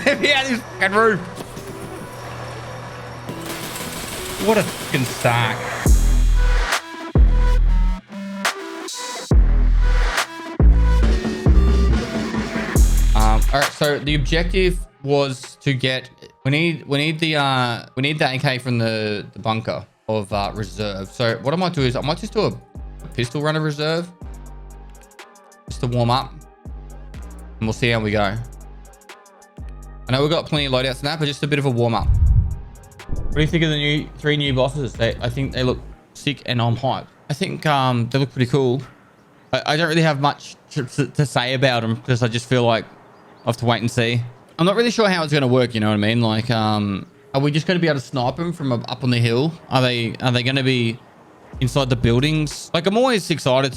Let me out of this fucking roof. What a fucking sack. All right, so the objective was to get we need the AK from the bunker of reserve. So what I might do is I might just do a pistol run of reserve just to warm up, and we'll see how we go. I know we've got plenty of loadouts in that, but just a bit of a warm up. What do you think of the three new bosses? I think they look sick, and I'm hyped. I think they look pretty cool. I don't really have much to say about them because I just feel like I have to wait and see. I'm not really sure how it's going to work. You know what I mean? Like, are we just going to be able to snipe them from up on the hill? Are they going to be inside the buildings? Like, I'm always excited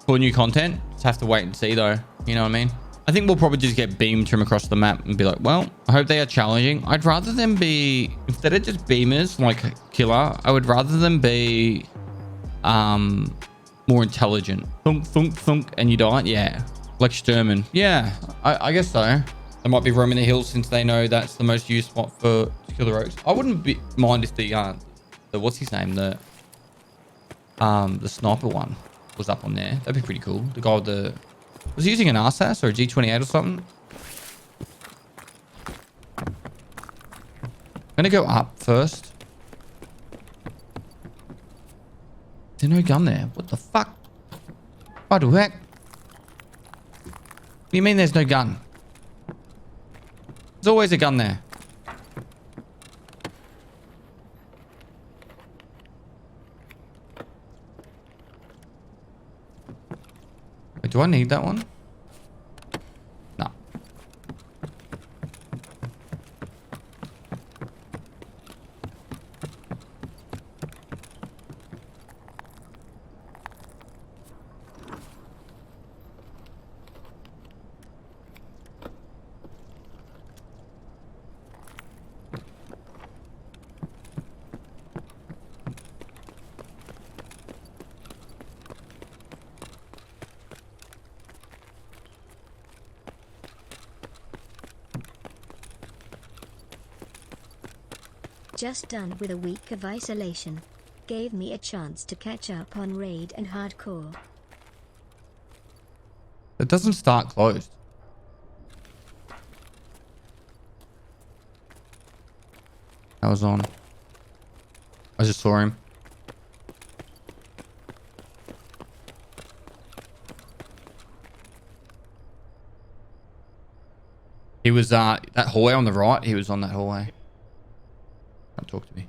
for new content. Just have to wait and see though. You know what I mean? I think we'll probably just get beamed from across the map and be like, well, I hope they are challenging. I'd rather them be, instead of just beamers like killer, I would rather them be more intelligent. Thunk, thunk, thunk, and you die. Yeah. Like Sturman. Yeah, I guess so. They might be roaming the hills since they know that's the most used spot for to kill the rogues. I wouldn't mind if the what's his name, the sniper one was up on there. That'd be pretty cool. The guy with was he using an RSAS or a G28 or something? I'm gonna go up first. There's no gun there. What the fuck? What the heck? What do you mean there's no gun? There's always a gun there. Wait, do I need that one? No. Just done with a week of isolation. Gave me a chance to catch up on raid and hardcore. It doesn't start closed. I was on. I just saw him. He was that hallway on the right. He was on that hallway. Don't talk to me.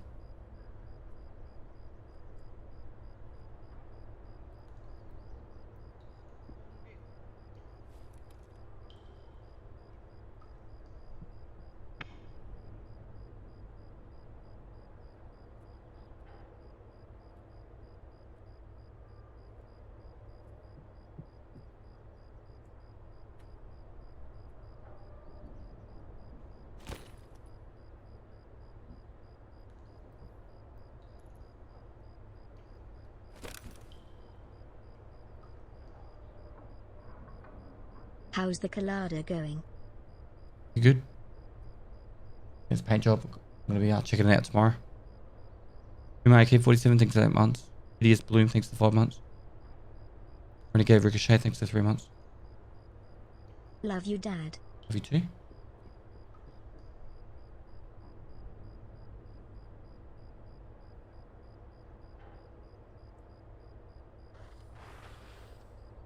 How's the colada going? You good? It's a paint job. I'm gonna be out checking it out tomorrow. My AK-47 thanks for 8 months. Hideous Bloom thanks for 5 months. Renegade Ricochet thanks for 3 months. Love you, Dad. Love you too.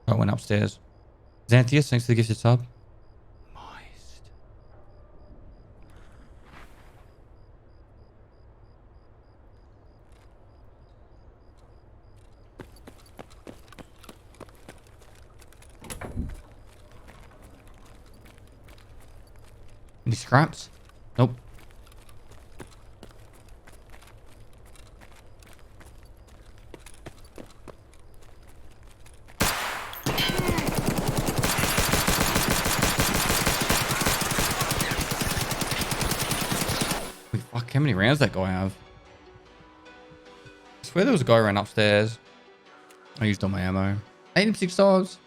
I went upstairs. Xanthius, thanks for the gifted sub. Moist. Any scraps? Nope. Fuck, how many rounds that guy have? I swear there was a guy around upstairs. I used all my ammo. 86 times.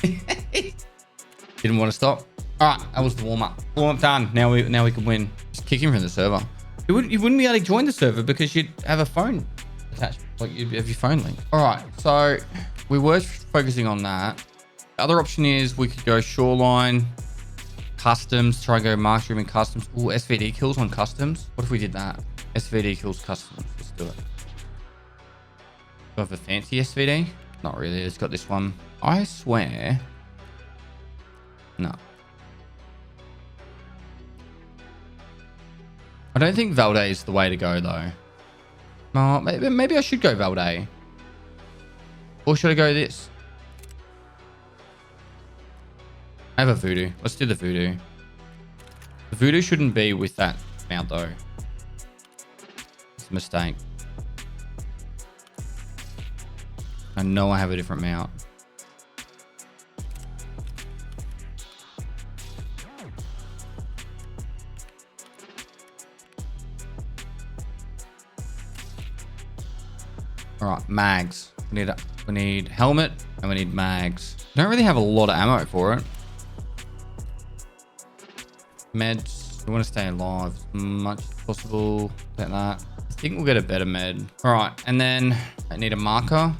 Didn't want to stop. All right, that was the warm up. Warm up done. Now we can win. Just kick him from the server. You wouldn't be able to join the server because you'd have a phone attached, like you'd have your phone link. All right, so we were focusing on that. The other option is we could go shoreline, customs, try and go mushroom and customs. Ooh, SVD kills on customs. What if we did that? SVD kills customs. Let's do it. Do I have a fancy SVD? Not really. It's got this one. I swear. No. I don't think Valde is the way to go though. Oh, maybe I should go Valde. Or should I go this? I have a voodoo. Let's do the voodoo. The voodoo shouldn't be with that mount though. It's a mistake. I know I have a different mount. All right, mags. We need helmet and we need mags. Don't really have a lot of ammo for it. Meds. We want to stay alive as much as possible. Like that. I think we'll get a better med. All right, and then I need a marker.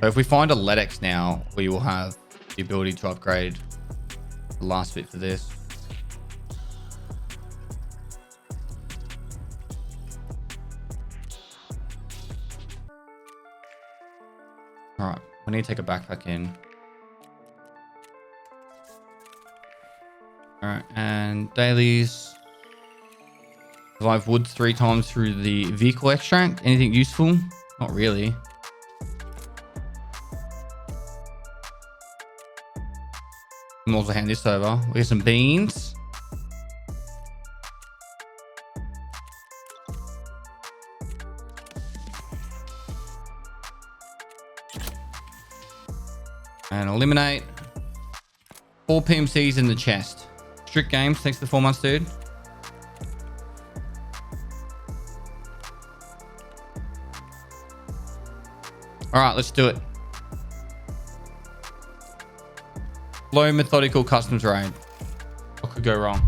So if we find a LEDX now, we will have the ability to upgrade the last bit for this. All right, we need to take a backpack in. All right, and dailies. Survive wood 3 times through the vehicle extract. Anything useful? Not really. I'm also hand this over. We get some beans. And eliminate 4 PMCs in the chest. Strict games. Thanks for the 4 months, dude. All right, let's do it. Low methodical customs raid. What could go wrong?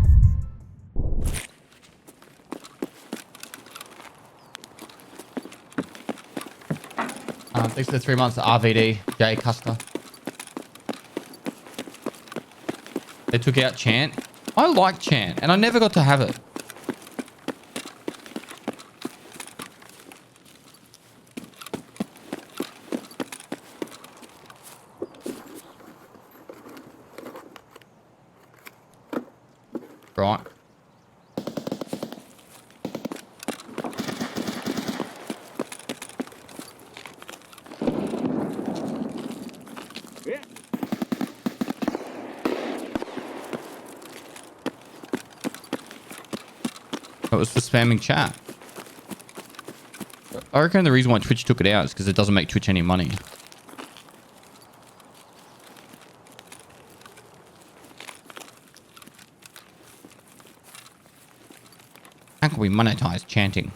Thanks for the 3 months, RVD, J Custer. They took out Chant. I like Chant, and I never got to have it. Right. That was for spamming chat. I reckon the reason why Twitch took it out is because it doesn't make Twitch any money. How can we monetize chanting?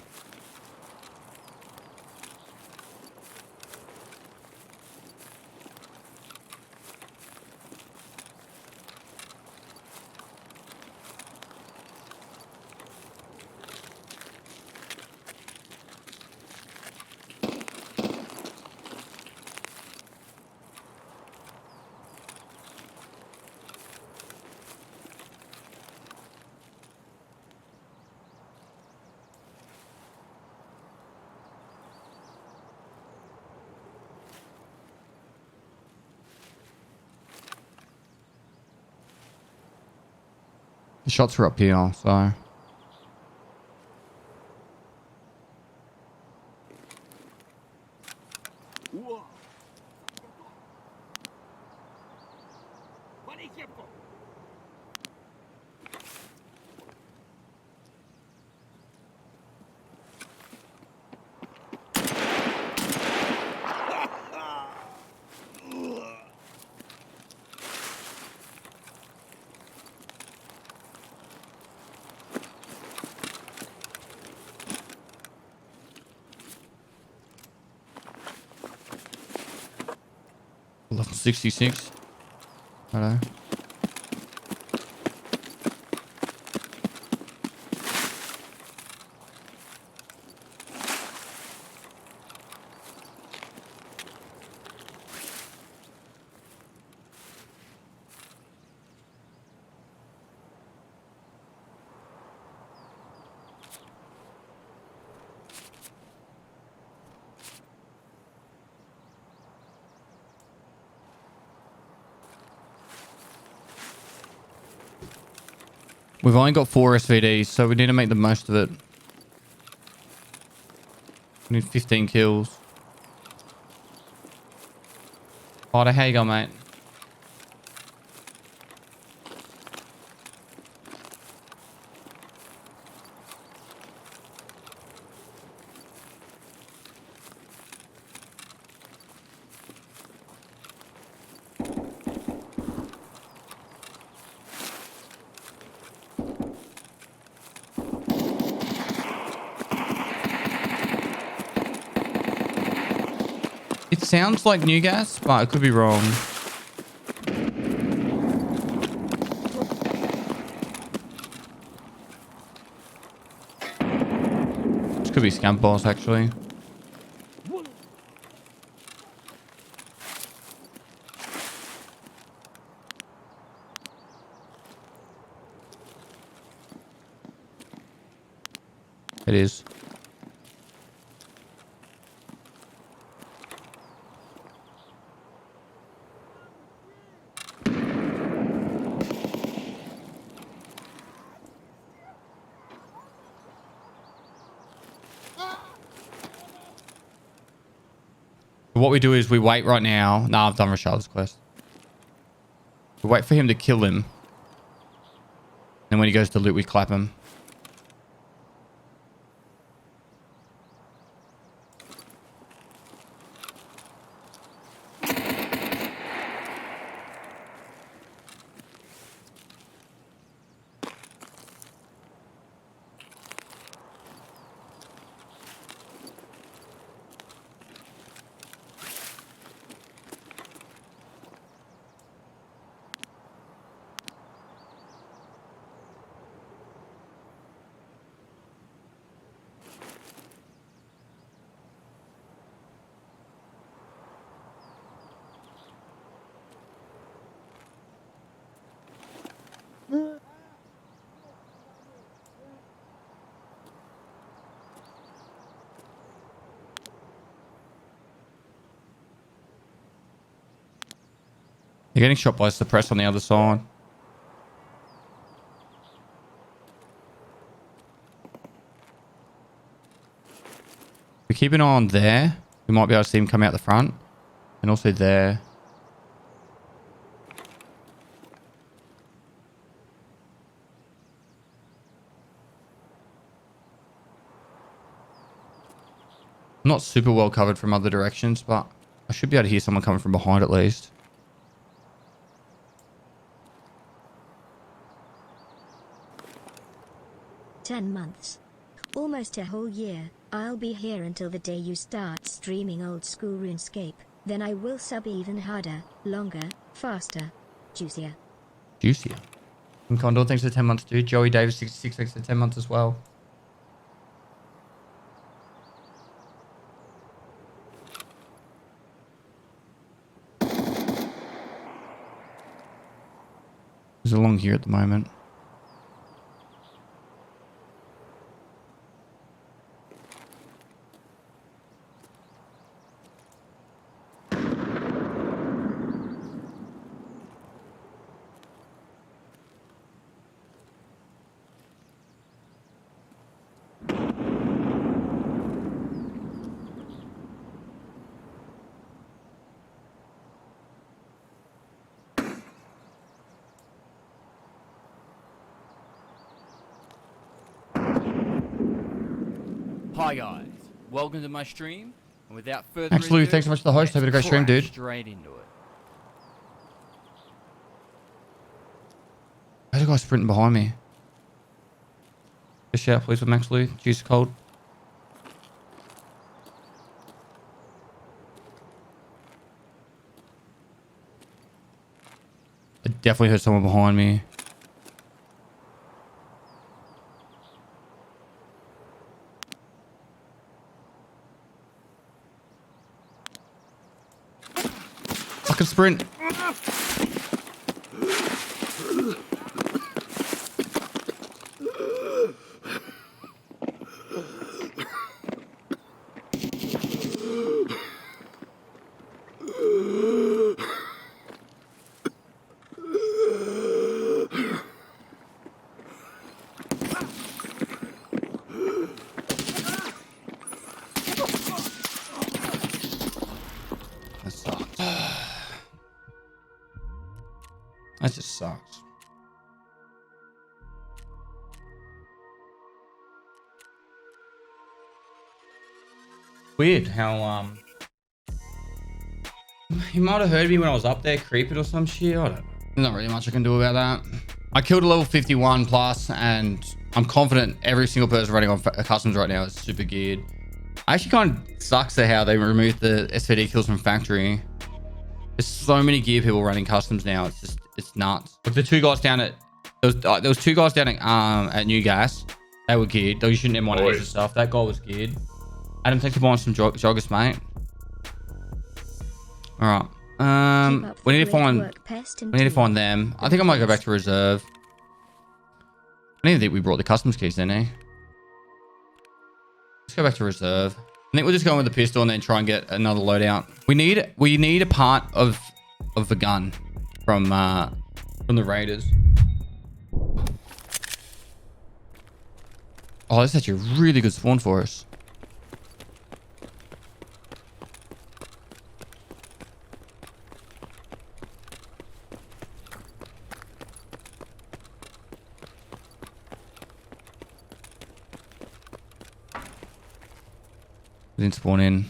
The shots are up here, so. 1166. Hello. We've only got 4 SVDs, so we need to make the most of it. We need 15 kills. Potter, how you going, mate? It sounds like new gas, but I could be wrong. This could be Scamp Boss, actually. It is. What we do is we wait right now. Nah, I've done Rashad's quest. We wait for him to kill him. Then when he goes to loot, we clap him. You're getting shot by a suppress on the other side. We keep an eye on there. We might be able to see him come out the front. And also there. Not super well covered from other directions, but I should be able to hear someone coming from behind at least. "10 months. Almost a whole year. I'll be here until the day you start streaming old school RuneScape. Then I will sub even harder, longer, faster, juicier." Juicier. And Condor, thanks for 10 months, dude. Joey Davis, 66, thanks for 10 months as well. There's along here at the moment. Hi guys, welcome to my stream. And without further Actually, ado, thanks so much to the host. Have a great stream, dude. Straight into it. There's a guy sprinting behind me. Just shout, please, for Max Lou. Juice cold. definitely heard someone behind me. I can sprint. That sucks. That just sucks. Weird how he might have heard me when I was up there creeping or some shit. I don't know. There's not really much I can do about that. I killed a level 51 plus, and I'm confident every single person running on customs right now is super geared. Actually kind of sucks at how they removed the SVD kills from factory. There's so many gear people running customs now. It's just, it's nuts. Like the two guys down at, there was two guys down at New Gas. They were geared. Those shooting M1As and stuff. That guy was geared. Adam, thanks for buying some joggers, mate. All right. We need to find them. I think I might go back to reserve. I don't even think we brought the customs keys then, eh? Let's go back to reserve. I think we'll just go in with the pistol and then try and get another loadout. We need a part of the gun from the raiders. Oh, that's actually a really good spawn for us. Didn't spawn in.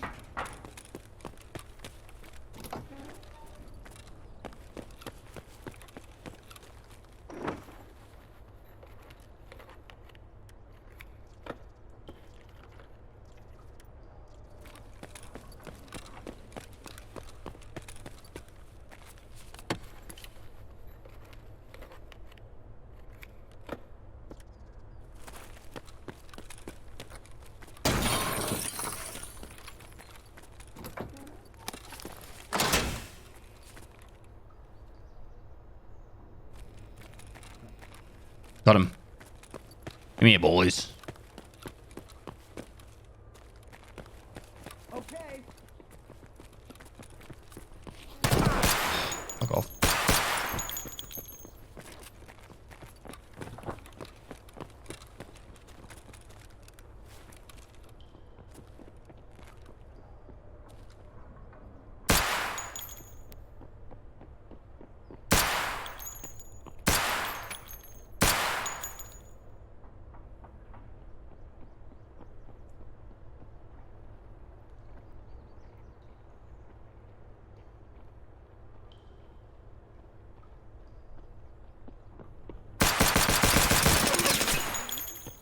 Got him. Give me your boys. Okay. Fuck off.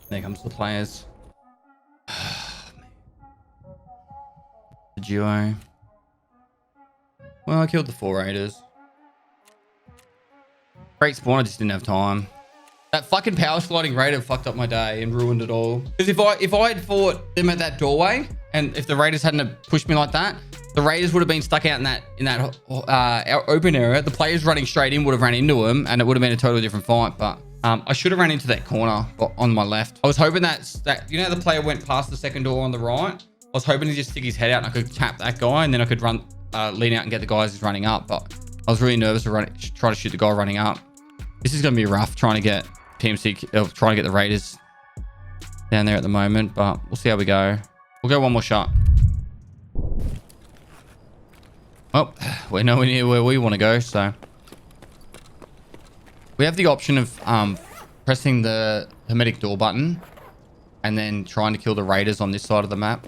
There comes the players. The duo. Well, I killed the 4 raiders. Great spawn, I just didn't have time. That fucking power sliding raider fucked up my day and ruined it all. Because if I had fought them at that doorway, and if the raiders hadn't have pushed me like that, the raiders would have been stuck out in that open area. The players running straight in would have ran into them, and it would have been a totally different fight. But I should have ran into that corner on my left. I was hoping that you know, the player went past the second door on the right. I was hoping to just stick his head out and I could tap that guy, and then I could run, lean out and get the guys who's running up. But I was really nervous to try to shoot the guy running up. This is going to be rough trying to get PMC, trying to get the raiders down there at the moment, but we'll see how we go. We'll go one more shot. Oh, we're nowhere near where we want to go, so we have the option of pressing the hermetic door button and then trying to kill the raiders on this side of the map.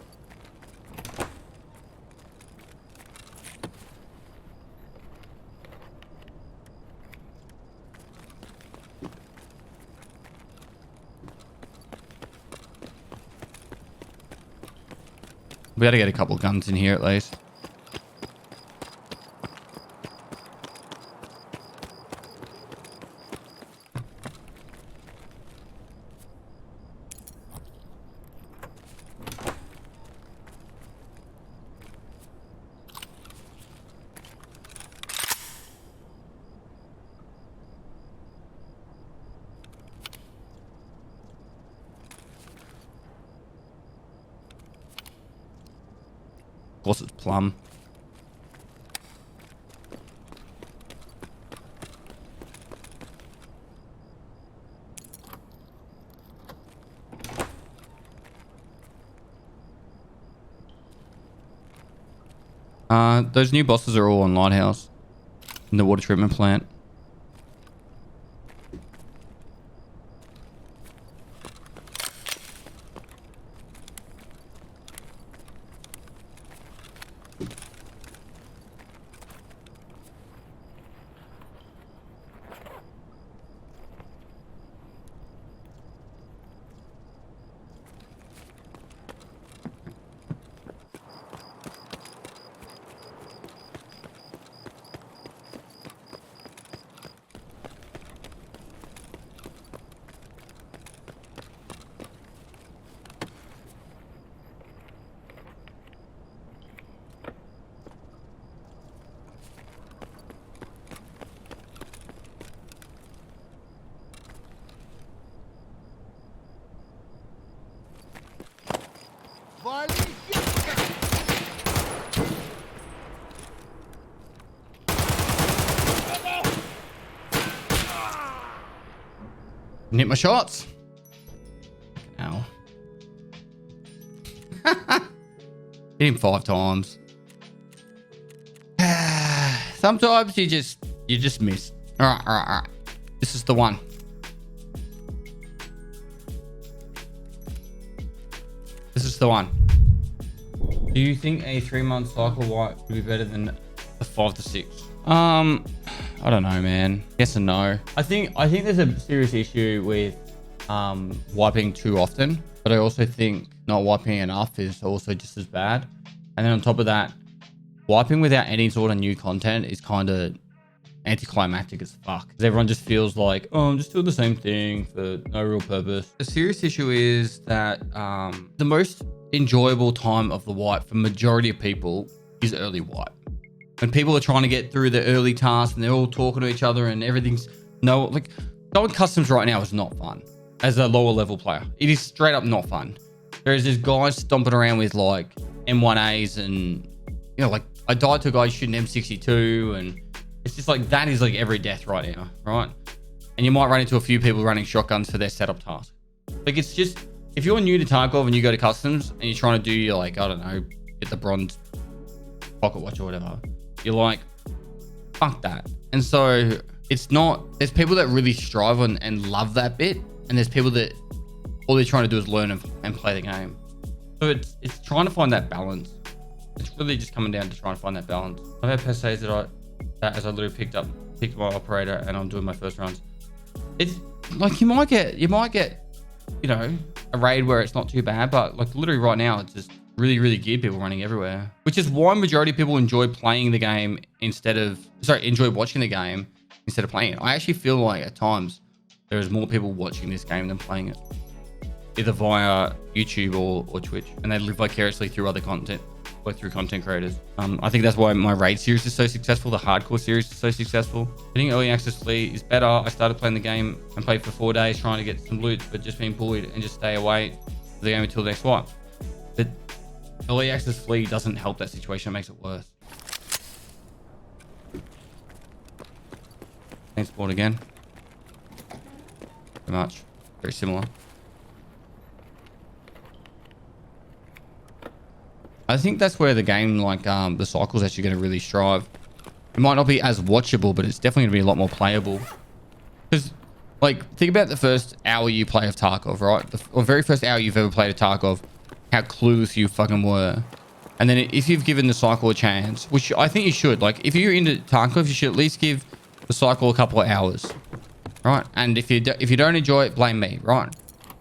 We got to get a couple guns in here at least. course it's Plum. Those new bosses are all on Lighthouse in the water treatment plant. Hit my shots. Ow. Hit him 5 times. Sometimes you just miss. All right. This is the one. This is the one. Do you think a 3-month cycle wipe would be better than a 5 to 6? I don't know, man. Yes and no. I think there's a serious issue with wiping too often, but I also think not wiping enough is also just as bad. And then on top of that, wiping without any sort of new content is kind of anticlimactic as fuck. Because everyone just feels like, oh, I'm just doing the same thing for no real purpose. The serious issue is that the most enjoyable time of the wipe for majority of people is early wipe. When people are trying to get through the early tasks and they're all talking to each other and everything's like going customs right now is not fun as a lower level player. It is straight up not fun. There's this guy stomping around with like M1As and like I died to a guy shooting M62 and it's just like that is like every death right now, right? And you might run into a few people running shotguns for their setup task. Like it's just if you're new to Tarkov and you go to customs and you're trying to do your like I don't know get the bronze pocket watch or whatever. You're like, fuck that. And so it's not, there's people that really strive on and love that bit. And there's people that all they're trying to do is learn and play the game. So it's trying to find that balance. It's really just coming down to trying to find that balance. I've had past days that as I literally picked my operator and I'm doing my first runs. It's like, you might get, a raid where it's not too bad, but like literally right now, it's just really, really geared people running everywhere, which is why majority of people enjoy playing the game enjoy watching the game instead of playing it. I actually feel like at times there is more people watching this game than playing it, either via YouTube or Twitch, and they live vicariously through other content, or through content creators. I think that's why my raid series is so successful. The hardcore series is so successful. Getting early access fleet is better. I started playing the game and played for 4 days trying to get some loot, but just being bullied and just stay away for the game until the next wipe. But early access fleet doesn't help that situation. It makes it worse. Same sport again. Pretty much. Very similar. I think that's where the game, like the cycle's actually going to really strive. It might not be as watchable, but it's definitely going to be a lot more playable. Because, like, think about the first hour you play of Tarkov, right? The very first hour you've ever played of Tarkov, how clueless you fucking were. And then if you've given the cycle a chance, which I think you should, like, if you're into Tarkov, you should at least give the cycle a couple of hours, right? And if you don't enjoy it, blame me, right?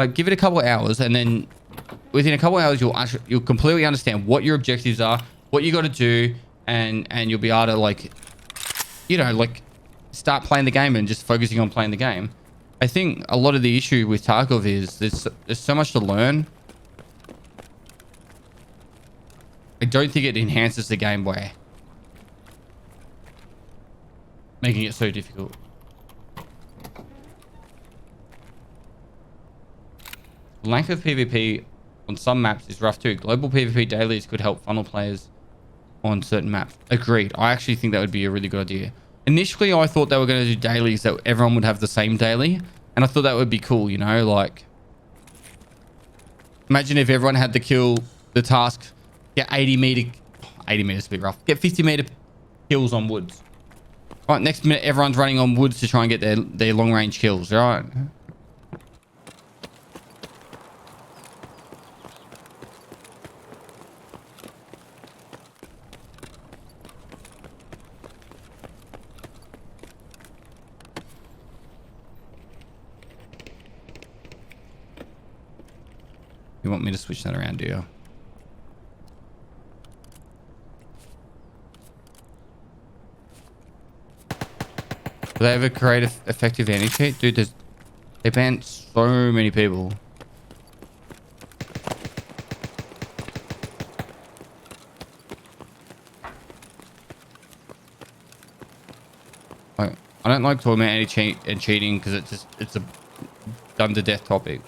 Like, give it a couple of hours, and then within a couple of hours, you'll completely understand what your objectives are, what you got to do, and you'll be able to like start playing the game and just focusing on playing the game. I think a lot of the issue with Tarkov is there's so much to learn. I don't think it enhances the game by making it so difficult. Lack of PvP on some maps is rough too. Global PvP dailies could help funnel players on certain maps. Agreed. I actually think that would be a really good idea. Initially, I thought they were going to do dailies that everyone would have the same daily. And I thought that would be cool, you know, like imagine if everyone had to kill the task, get 80 meters is a bit rough. Get 50-meter kills on woods. Right, next minute, everyone's running on woods to try and get their long-range kills, right? You want me to switch that around, do you? Do they ever create effective anti-cheat? Dude, they banned so many people. Like, I don't like talking about anti-cheat and cheating because it's a done to death topic.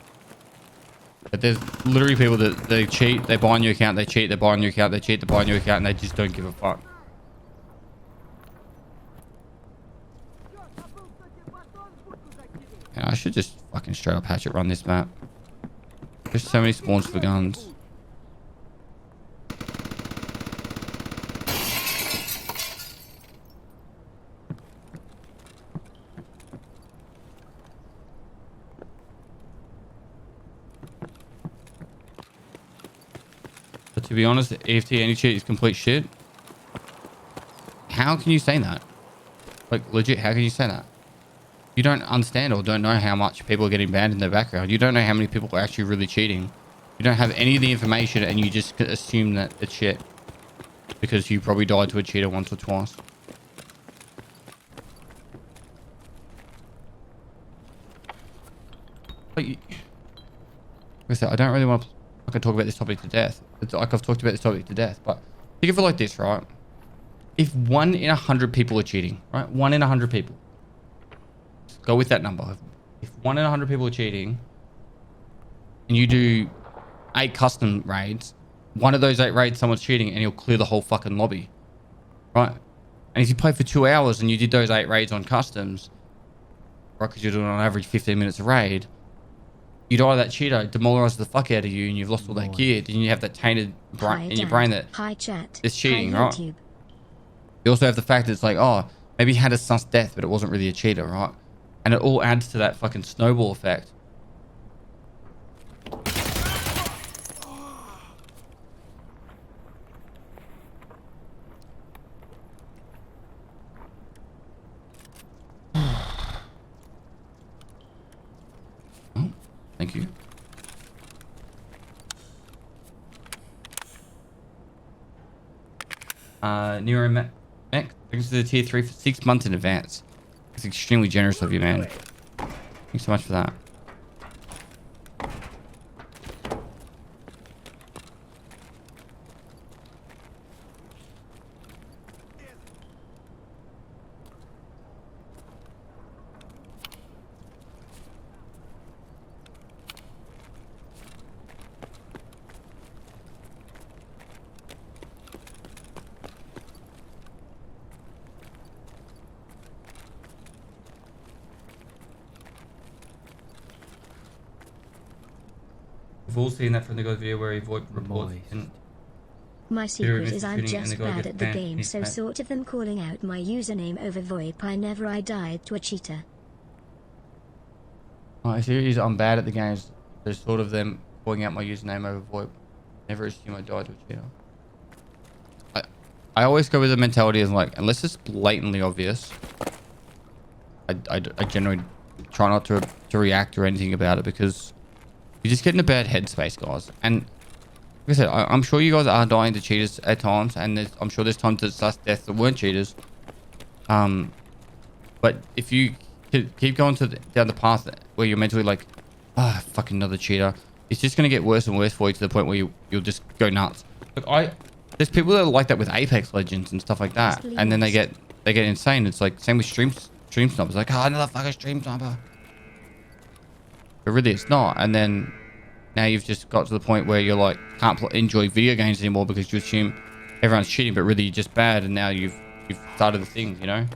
But there's literally people that they cheat, they buy on your account, they cheat, they buy on your account, they cheat, they buy on your account, and they just don't give a fuck. And I should just fucking straight up hatchet run this map. There's so many spawns for guns. But to be honest, EFT anti-cheat is complete shit. How can you say that? Like, legit, how can you say that? You don't understand or don't know how much people are getting banned in their background. You don't know how many people are actually really cheating. You don't have any of the information and you just assume that it's shit. Because you probably died to a cheater once or twice. But like I said, I don't really want to fucking talk about this topic to death. It's like I've talked about this topic to death. But think of it like this, right? If 1 in 100 people are cheating, right? 1 in 100 people. Go with that number. If 1 in 100 people are cheating and you do 8 custom raids, one of those 8 raids someone's cheating and you'll clear the whole fucking lobby, right? And if you play for 2 hours and you did those 8 raids on customs, right, because you're doing on average 15 minutes a raid, you die that cheater, demoralize the fuck out of you and you've lost all that gear, then you have that tainted brain in your brain that it's cheating, right? You also have the fact that it's like, oh, maybe he had a sus death but it wasn't really a cheater, right? And it all adds to that fucking snowball effect. Oh, thank you. Nero Mech brings to the tier 3 for 6 months in advance. It's extremely generous of you, man. Thanks so much for that. We've all seen that from the guy's video where he void reports. My secret is I'm just bad at the game, so sort of them calling out my username over VoIP. I died to a cheater. My theory is I'm bad at the games. There's sort of them calling out my username over VoIP. Never assume I died to a cheater. I always go with the mentality of like, unless it's blatantly obvious, I generally try not to react or anything about it because you just get in a bad headspace, guys. And like I said, I'm sure you guys are dying to cheaters at times, and I'm sure there's times that sus deaths that weren't cheaters. But if you keep going down the path where you're mentally like, ah, fucking another cheater, it's just gonna get worse and worse for you to the point where you'll just go nuts. Like there's people that are like that with Apex Legends and stuff like that, and then they get insane. It's like same with stream snipers. Like, oh, another fucking stream sniper. But really, it's not. And then now you've just got to the point where you're like can't enjoy video games anymore because you assume everyone's cheating, but really you're just bad, and now you've started the thing, you know?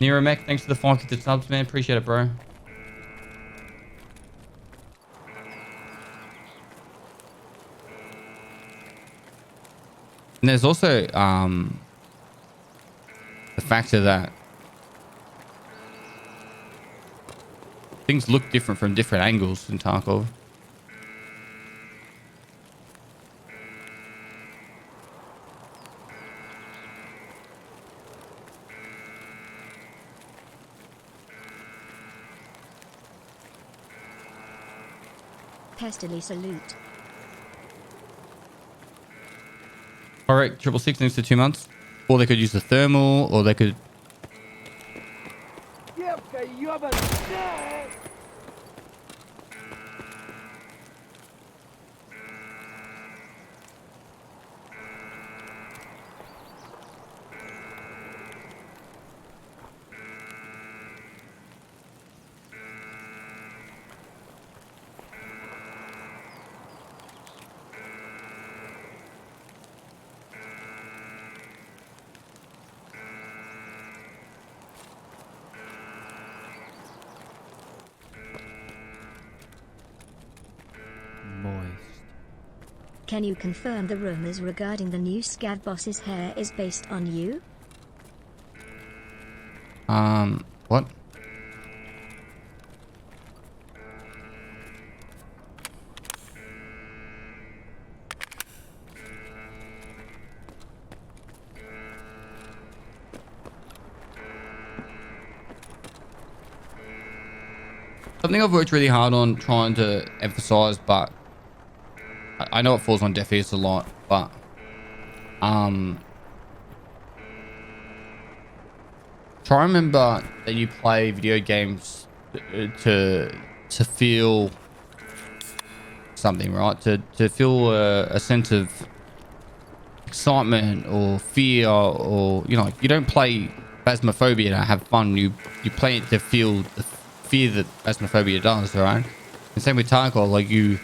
Nero Mech, thanks for the 5 gifted subs, man. Appreciate it, bro. And there's also the factor that things look different from different angles in Tarkov. Pestily salute. Correct, 666 needs to 2 months. Or they could use the thermal, or they could... Can you confirm the rumors regarding the new Scav boss's hair is based on you? What? Something I've worked really hard on trying to emphasize, but I know it falls on deaf ears a lot, but try and remember that you play video games to feel something, right? To feel a sense of excitement or fear, or you know, you don't play Phasmophobia to have fun. You play it to feel the fear that Phasmophobia does, right? And same with Tarkov, like you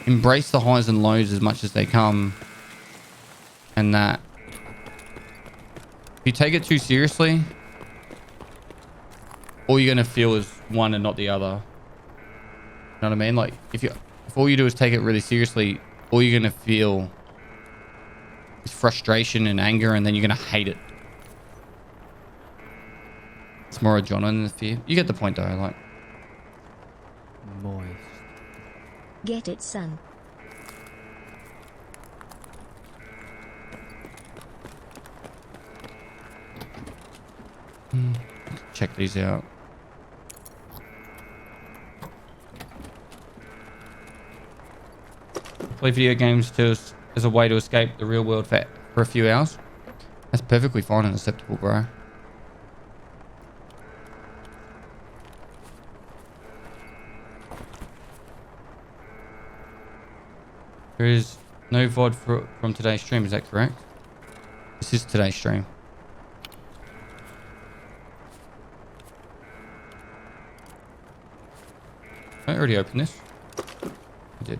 embrace the highs and lows as much as they come, and that if you take it too seriously, all you're gonna feel is one and not the other. You know what I mean? Like if all you do is take it really seriously, all you're gonna feel is frustration and anger, and then you're gonna hate it. It's more adrenaline than the fear. You get the point though, like. Moist. Get it, son. Check these out. Play video games as a way to escape the real world for a few hours. That's perfectly fine and acceptable, bro. There is no VOD from today's stream, is that correct? This is today's stream. I already opened this. I did.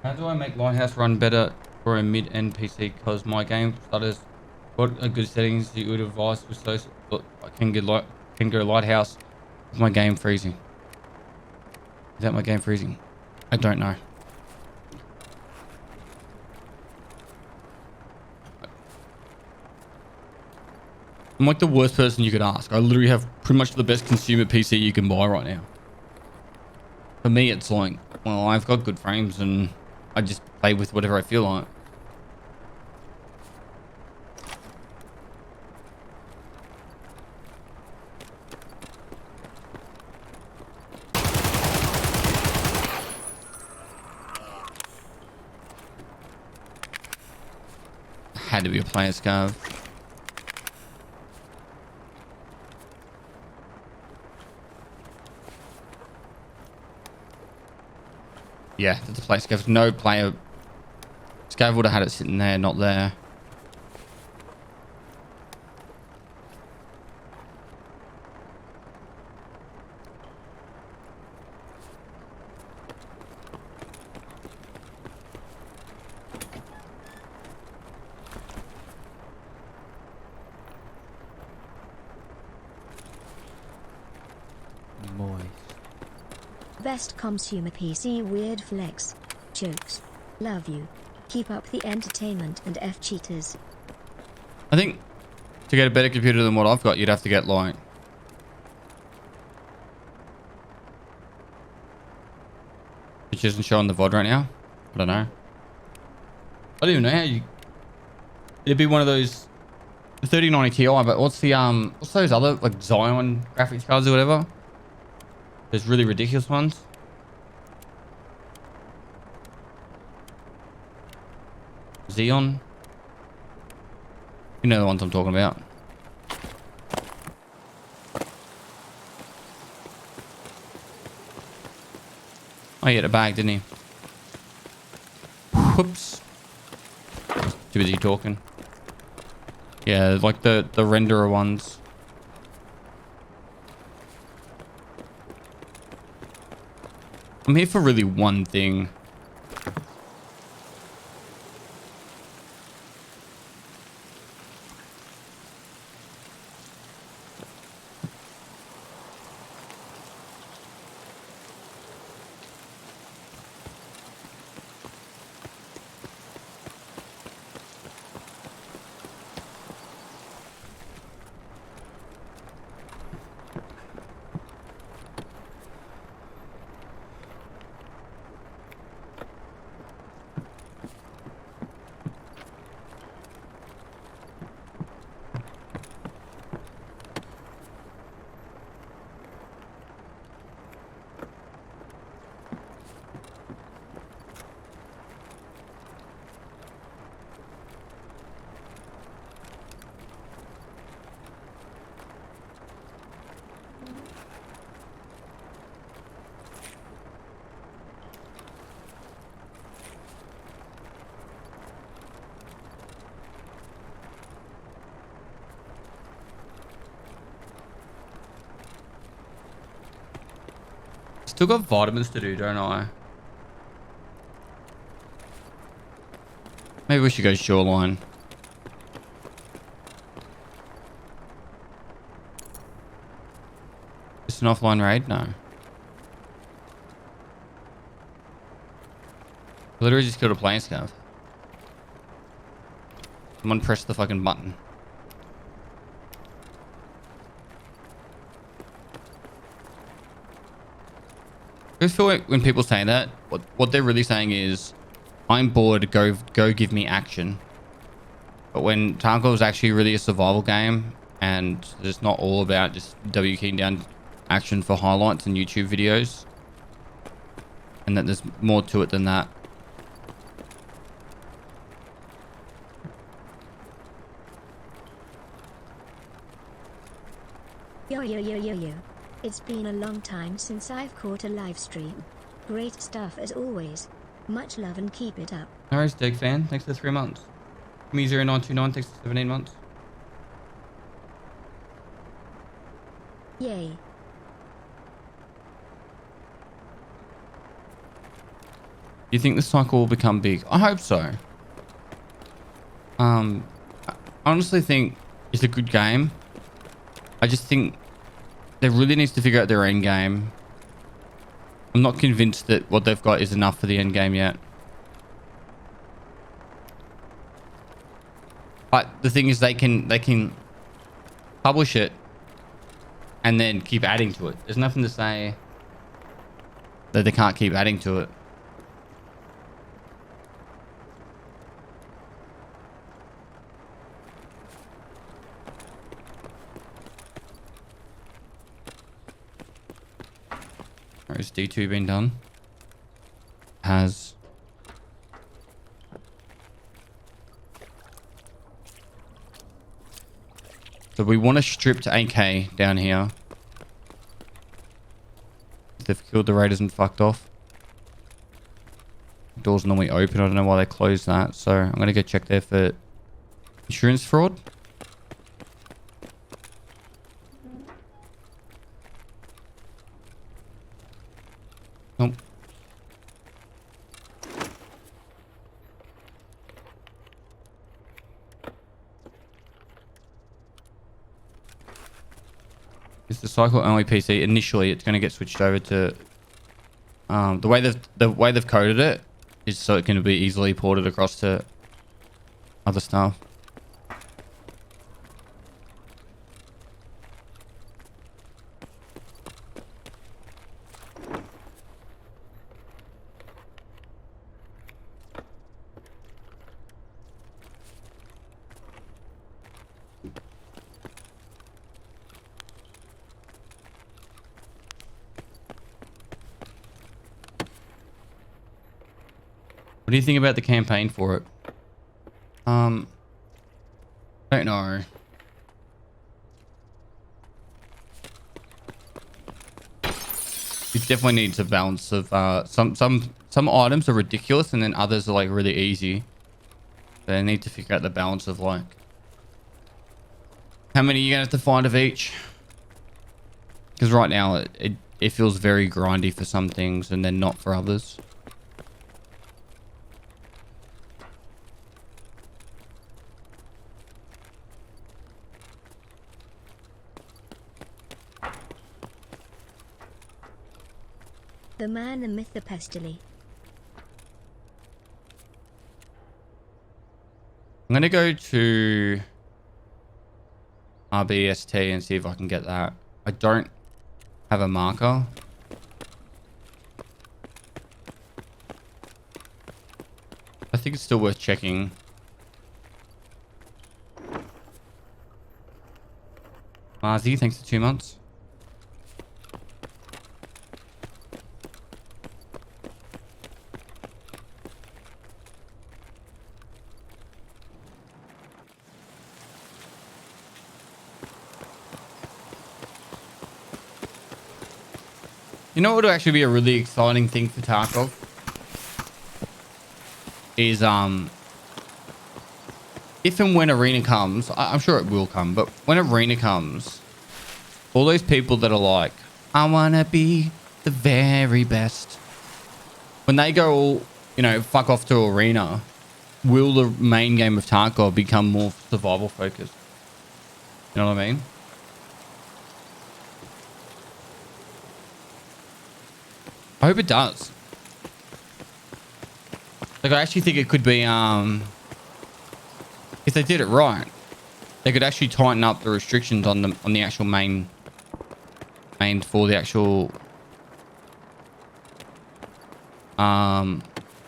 How do I make Lighthouse run better for a mid-end PC? Because my game starters, what are good settings you would advise with those? I can go Lighthouse with my game freezing. Is that my game freezing? I don't know. I'm like the worst person you could ask. I literally have pretty much the best consumer PC you can buy right now. For me, it's like, well, I've got good frames and I just play with whatever I feel like. Had to be a player scarf. Yeah, that's a player scarf. No player scarf would have had it sitting there, not there. Moist. Best consumer PC weird flex. Jokes. Love you. Keep up the entertainment and F cheaters. I think to get a better computer than what I've got, you'd have to get like... Which isn't showing the VOD right now. I don't know. I don't even know how you... It'd be one of those 3090 Ti, but what's those other like Zion graphics cards or whatever? There's really ridiculous ones. Xeon. You know the ones I'm talking about. Oh, he had a bag, didn't he? Whoops. Too busy talking. Yeah, like the renderer ones. I'm here for really one thing. Still got vitamins to do, don't I? Maybe we should go shoreline. It's an offline raid? No. Literally just killed a plane scav. Someone pressed the fucking button. I just feel like when people say that, what they're really saying is, I'm bored, go give me action. But when Tarkov is actually really a survival game, and it's not all about just W keying down action for highlights and YouTube videos, and that there's more to it than that. Yo yo yo yo yo. It's been a long time since I've caught a live stream. Great stuff as always. Much love and keep it up. No worries, Dig fan. Thanks for the 3 months. Me0929, thanks for 17 months. Yay. You think the cycle will become big? I hope so. I honestly think it's a good game. I just think they really needs to figure out their end game. I'm not convinced that what they've got is enough for the end game yet. But the thing is, they can publish it and then keep adding to it. There's nothing to say that they can't keep adding to it. Has D2 been done? Has. So we want to strip to AK down here. They've killed the raiders and fucked off. Doors normally open. I don't know why they closed that. So I'm going to go check there for insurance fraud. Nope. It's the cycle only PC. Initially, it's going to get switched over to the way they've coded it is so it can be easily ported across to other stuff. What do you think about the campaign for it? I don't know. It definitely needs a balance of some items are ridiculous and then others are like really easy. They need to figure out the balance of like how many you're gonna have to find of each. Because right now it feels very grindy for some things and then not for others. The man, the myth, the pestilence. I'm gonna go to RBST and see if I can get that. I don't have a marker. I think it's still worth checking. Marzi, thanks for 2 months. You know what would actually be a really exciting thing for Tarkov? Is if and when Arena comes, I'm sure it will come, but when Arena comes, all those people that are like, I wanna be the very best. When they go all, you know, fuck off to Arena, will the main game of Tarkov become more survival focused? You know what I mean? I hope it does. Like, I actually think it could be, if they did it right, they could actually tighten up the restrictions on the actual main for the actual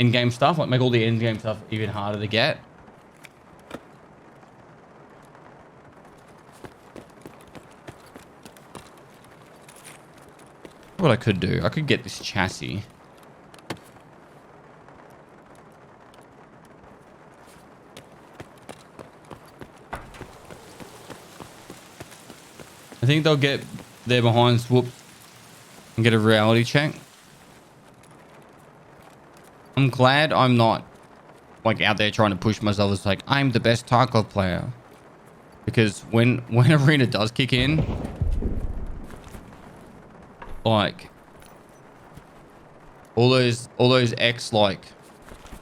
in-game stuff. Like, make all the in-game stuff even harder to get. What I could do, I could get this chassis. I think they'll get their behinds whooped and get a reality check. I'm glad I'm not like out there trying to push myself as like I'm the best Tarkov player, because when Arena does kick in, like all those ex like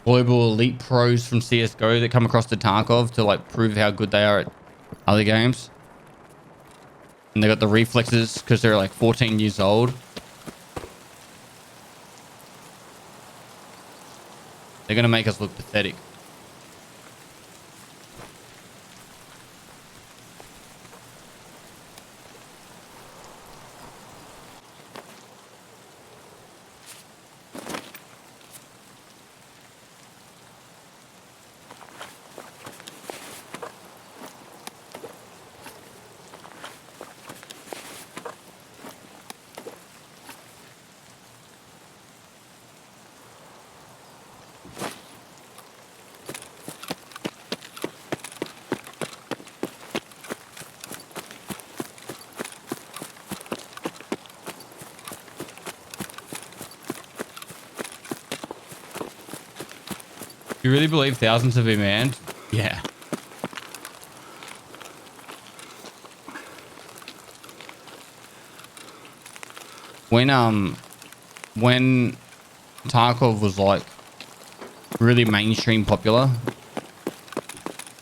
global elite pros from CSGO that come across to Tarkov to like prove how good they are at other games, and they got the reflexes because they're like 14 years old. They're gonna make us look pathetic. You really believe thousands have been banned? Yeah. When Tarkov was like really mainstream popular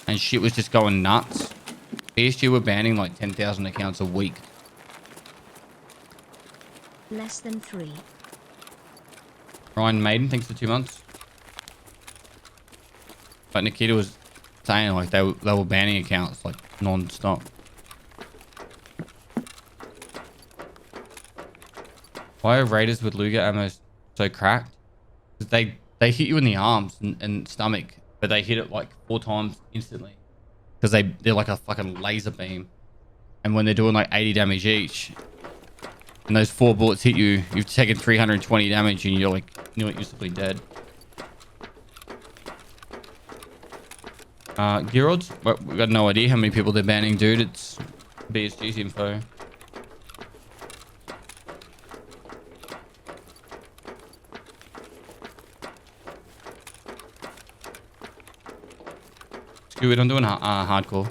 and shit was just going nuts, BSG were banning like 10,000 accounts a week. Less than 3. Ryan Maiden thinks for 2 months. But Nikita was saying like they were banning accounts like non-stop. Why are raiders with Luger ammo so cracked? Because they hit you in the arms and stomach, but they hit it like 4 times instantly. Because they're like a fucking laser beam. And when they're doing like 80 damage each, and those 4 bullets hit you, you've taken 320 damage and you're like nearly instantly dead. Gear odds? Well, we've got no idea how many people they're banning, dude. It's BSG's info. Screw it, I'm doing hardcore.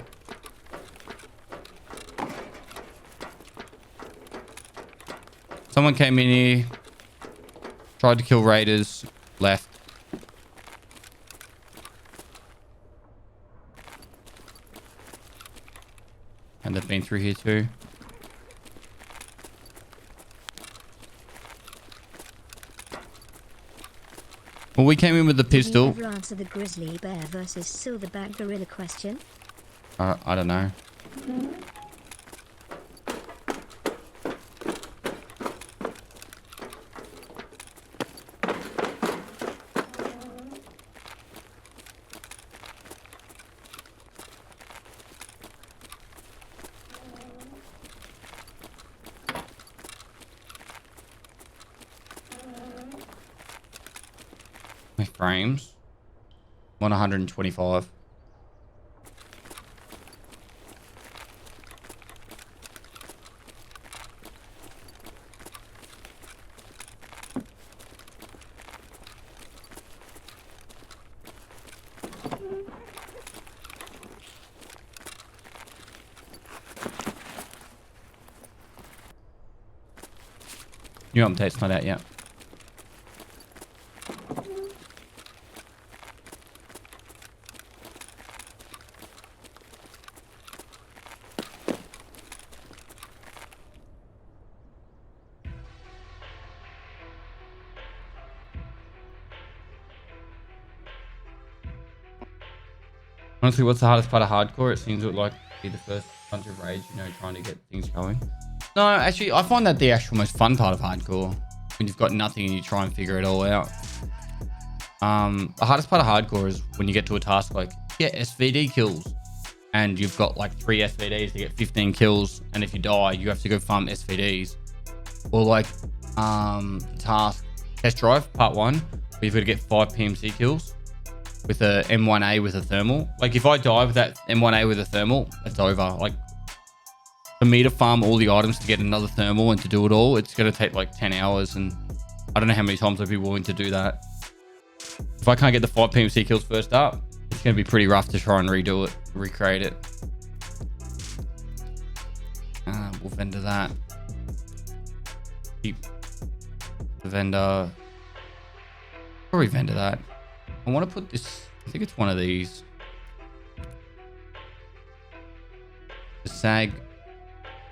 Someone came in here, tried to kill raiders, left. And they've been through here too. Well, we came in with the pistol. Did you ever answer the grizzly bear versus silverback gorilla question? I don't know. My frames. 125. New update's not out yet. Honestly, what's the hardest part of hardcore? It seems like be the first bunch of raids, you know, trying to get things going. No, actually, I find that the actual most fun part of hardcore, when you've got nothing and you try and figure it all out. The hardest part of hardcore is when you get to a task like, get SVD kills. And you've got like 3 SVDs to get 15 kills. And if you die, you have to go farm SVDs. Or like, task test drive part 1, where you've got to get 5 PMC kills with a M1A with a thermal. Like if I die with that M1A with a thermal, it's over. Like for me to farm all the items to get another thermal and to do it all, it's going to take like 10 hours. And I don't know how many times I'd be willing to do that. If I can't get the 5 PMC kills first up, it's going to be pretty rough to try and redo it, recreate it. We'll vendor that. Keep the vendor. Probably vendor that. I want to put this, I think it's one of these. The SAG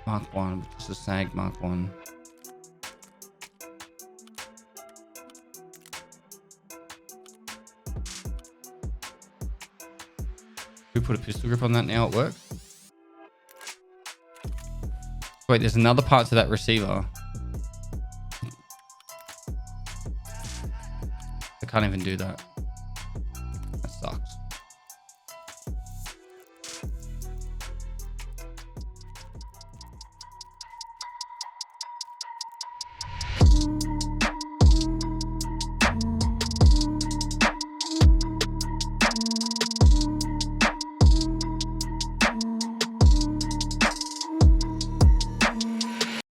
Mark 1, which is the SAG Mark 1. We put a pistol grip on that now at work. Wait, there's another part to that receiver. I can't even do that.